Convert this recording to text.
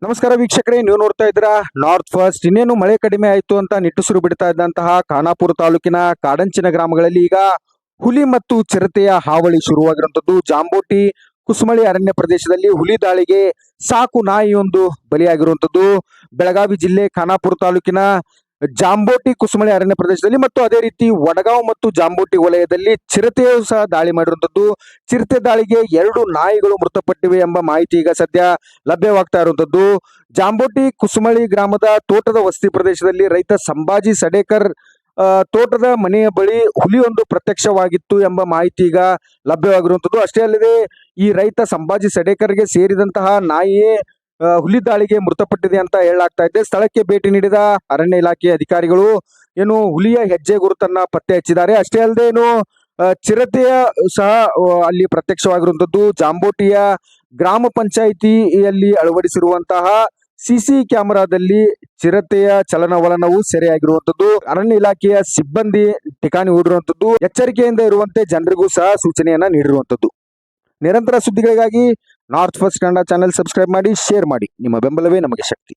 ನಮಸ್ಕಾರ ವೀಕ್ಷಕರೇ, ನೀವು ನೋಡ್ತಾ ಇದ್ದೀರಾ ನಾರ್ತ್ ಫಸ್ಟ್. ಇನ್ನೇನು ಮಳೆ ಕಡಿಮೆ ಆಯಿತು ಅಂತ ನಿಟ್ಟುಸಿರು ಬಿಡ್ತಾ ಇದ್ದಂತಹ ಖಾನಾಪುರ ತಾಲೂಕಿನ ಕಾಡಂಚಿನ ಗ್ರಾಮಗಳಲ್ಲಿ ಈಗ ಹುಲಿ ಮತ್ತು ಚಿರತೆಯ ಹಾವಳಿ ಶುರುವಾಗಿರುವಂತದ್ದು. ಜಾಂಬೋಟಿ ಕುಸುಮಳಿ ಅರಣ್ಯ ಪ್ರದೇಶದಲ್ಲಿ ಹುಲಿ ದಾಳಿಗೆ ಸಾಕು ನಾಯಿಯೊಂದು ಬಲಿಯಾಗಿರುವಂತದ್ದು. ಬೆಳಗಾವಿ ಜಿಲ್ಲೆ ಖಾನಾಪುರ ತಾಲೂಕಿನ ಜಾಂಬೋಟಿ ಕುಸುಮಳಿ ಅರಣ್ಯ ಪ್ರದೇಶದಲ್ಲಿ ಮತ್ತು ಅದೇ ರೀತಿ ವಡಗಾಂವ್ ಮತ್ತು ಜಾಂಬೋಟಿ ವಲಯದಲ್ಲಿ ಚಿರತೆಯು ಸಹ ದಾಳಿ ಮಾಡಿರುವಂತದ್ದು. ಚಿರತೆ ದಾಳಿಗೆ 2 ನಾಯಿಗಳು ಮೃತಪಟ್ಟಿವೆ ಎಂಬ ಮಾಹಿತಿ ಈಗ ಸದ್ಯ ಲಭ್ಯವಾಗ್ತಾ ಇರುವಂತದ್ದು. ಜಾಂಬೋಟಿ ಕುಸುಮಳಿ ಗ್ರಾಮದ ತೋಟದ ವಸತಿ ಪ್ರದೇಶದಲ್ಲಿ ರೈತ ಸಂಭಾಜಿ ಸಡೇಕರ್ ತೋಟದ ಮನೆಯ ಬಳಿ ಹುಲಿಯೊಂದು ಪ್ರತ್ಯಕ್ಷವಾಗಿತ್ತು ಎಂಬ ಮಾಹಿತಿ ಈಗ ಲಭ್ಯವಾಗಿರುವಂತದ್ದು. ಅಷ್ಟೇ ಅಲ್ಲದೆ ಈ ರೈತ ಸಂಭಾಜಿ ಸಡೇಕರ್ಗೆ ಸೇರಿದಂತಹ ನಾಯಿಯೇ ಹುಲಿ ದಾಳಿಗೆ ಮೃತಪಟ್ಟಿದೆ ಅಂತ ಹೇಳಲಾಗ್ತಾ ಇದೆ. ಸ್ಥಳಕ್ಕೆ ಭೇಟಿ ನೀಡಿದ ಅರಣ್ಯ ಇಲಾಖೆ ಅಧಿಕಾರಿಗಳು ಏನು ಹುಲಿಯ ಹೆಜ್ಜೆ ಗುರುತನ್ನ ಪತ್ತೆ ಹಚ್ಚಿದ್ದಾರೆ. ಅಷ್ಟೇ ಅಲ್ಲದೆ ಏನು ಚಿರತೆಯ ಸಹ ಅಲ್ಲಿ ಪ್ರತ್ಯಕ್ಷವಾಗಿರುವಂತದ್ದು. ಜಾಂಬೋಟಿಯ ಗ್ರಾಮ ಪಂಚಾಯಿತಿಯಲ್ಲಿ ಅಳವಡಿಸಿರುವಂತಹ ಸಿಸಿ ಕ್ಯಾಮೆರಾದಲ್ಲಿ ಚಿರತೆಯ ಚಲನವಲನವು ಸೆರೆಯಾಗಿರುವಂತದ್ದು. ಅರಣ್ಯ ಇಲಾಖೆಯ ಸಿಬ್ಬಂದಿ ಠಿಕಾಣಿ ಹೂಡಿರುವಂತದ್ದು. ಎಚ್ಚರಿಕೆಯಿಂದ ಇರುವಂತೆ ಜನರಿಗೂ ಸಹ ಸೂಚನೆಯನ್ನ ನೀಡಿರುವಂತದ್ದು. ನಿರಂತರ ಸುದ್ದಿಗಳಿಗಾಗಿ north first Kannada channel subscribe ಮಾಡಿ, ಶೇರ್ ಮಾಡಿ. ನಿಮ್ಮ ಬೆಂಬಲವೇ ನಮಗೆ ಶಕ್ತಿ.